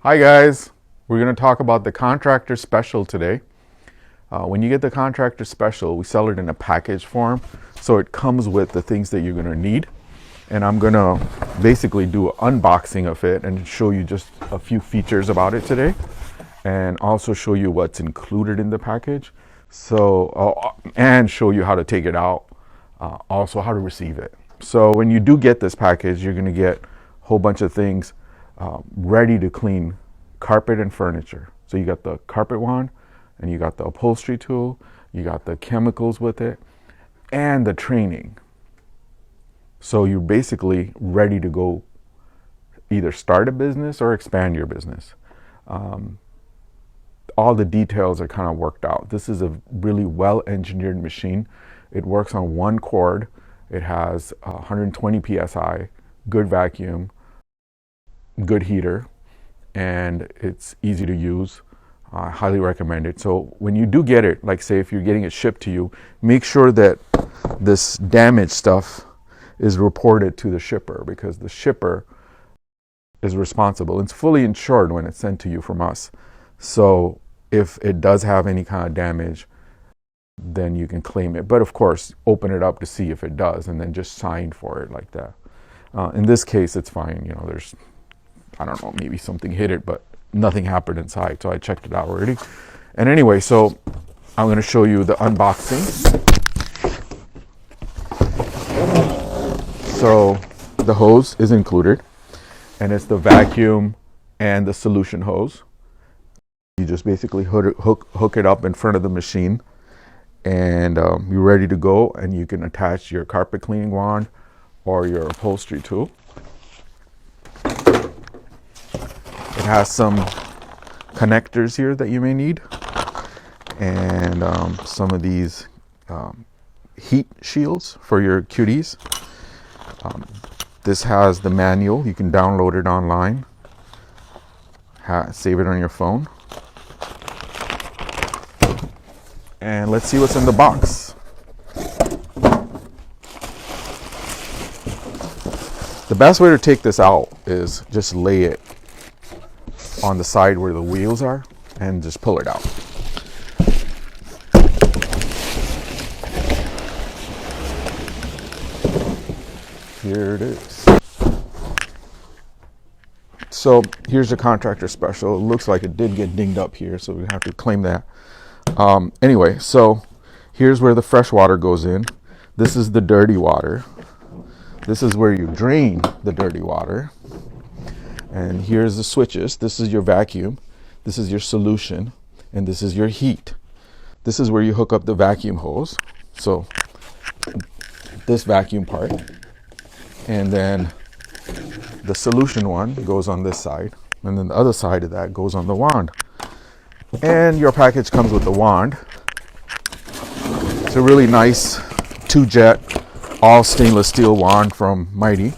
Hi guys, we're going to talk about the Contractor Special today. When you get the Contractor Special, we sell it in a package form, so it comes with the things that you're going to need. And I'm going to basically do an unboxing of it and show you just a few features about it today, and also show you what's included in the package. And show you how to take it out, also how to receive it. So when you do get this package, you're going to get a whole bunch of things ready to clean carpet and furniture. So you got the carpet wand, and you got the upholstery tool, you got the chemicals with it, and the training. So you're basically ready to go either start a business or expand your business. All the details are kind of worked out. This is a really well engineered machine. It works on one cord. It has 120 psi, good vacuum, good heater, and it's easy to use. I highly recommend it. So when you do get it, like say if you're getting it shipped to you, make sure that this damaged stuff is reported to the shipper, because the shipper is responsible. It's fully insured when it's sent to you from us. So if it does have any kind of damage, then you can claim it. But of course, open it up to see if it does, and then just sign for it like that. In this case, it's fine. You know, there's, I don't know, maybe something hit it, but nothing happened inside. So I checked it out already. And anyway, so I'm going to show you the unboxing. So the hose is included, and it's the vacuum and the solution hose. You just basically hook it up in front of the machine, and you're ready to go, and you can attach your carpet cleaning wand or your upholstery tool. It has some connectors here that you may need, and some of these heat shields for your cuties. This has the manual. You can download it online, save it on your phone. And let's see what's in the box. The best way to take this out is just lay it on the side where the wheels are and just pull it out. Here it is. So here's the Contractor Special. It looks like it did get dinged up here, so we have to claim that. Anyway, so here's where the fresh water goes in. This is the dirty water. This is where you drain the dirty water. And here's the switches. This is your vacuum. This is your solution. And this is your heat. This is where you hook up the vacuum hose. So this vacuum part. And then the solution one goes on this side. And then the other side of that goes on the wand. And your package comes with the wand. It's a really nice 2-jet, all stainless steel wand from Mighty.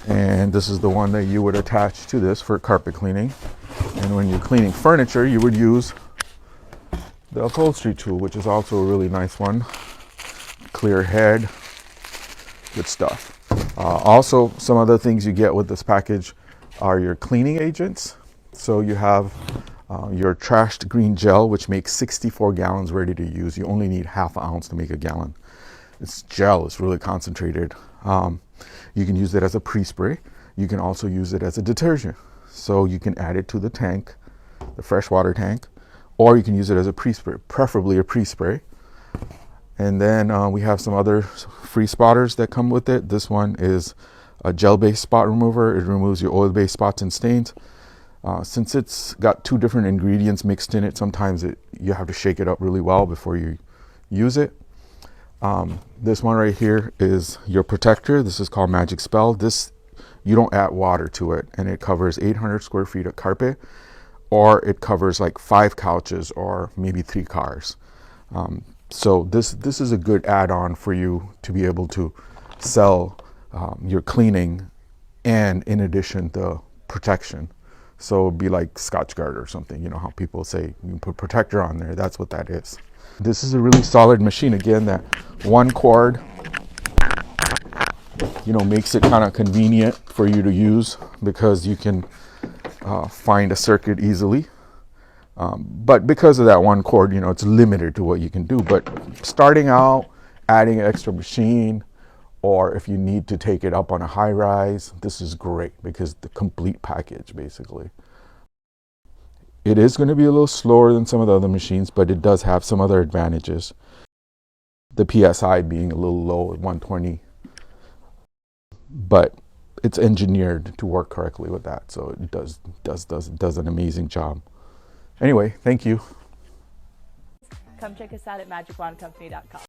And this is the one that you would attach to this for carpet cleaning. And when you're cleaning furniture, you would use the upholstery tool, which is also a really nice one. Clear head, good stuff. Also, some other things you get with this package are your cleaning agents. So you have your trashed green gel, which makes 64 gallons ready to use. You only need ½ ounce to make a gallon. It's gel, it's really concentrated. You can use it as a pre-spray. You can also use it as a detergent. So you can add it to the tank, the freshwater tank, or you can use it as a pre-spray, preferably a pre-spray. And then we have some other free spotters that come with it. This one is a gel-based spot remover. It removes your oil-based spots and stains. Since it's got 2 different ingredients mixed in it, sometimes you have to shake it up really well before you use it. This one right here is your protector. This is called Magic Spell. This, you don't add water to it, and it covers 800 square feet of carpet, or it covers like 5 couches or maybe 3 cars. So this is a good add-on for you to be able to sell your cleaning, and in addition the protection. So it'd be like Scotchgard or something. You know how people say you can put protector on there. That's what that is. This is a really solid machine. Again, that one cord makes it kind of convenient for you to use because you can find a circuit easily. But because of that one cord, it's limited to what you can do. But starting out, adding an extra machine, or if you need to take it up on a high rise, this is great because the complete package basically. It is going to be a little slower than some of the other machines, but it does have some other advantages. The PSI being a little low at 120, but it's engineered to work correctly with that, so it does an amazing job. Anyway, thank you. Come check us out at magicwandcompany.com.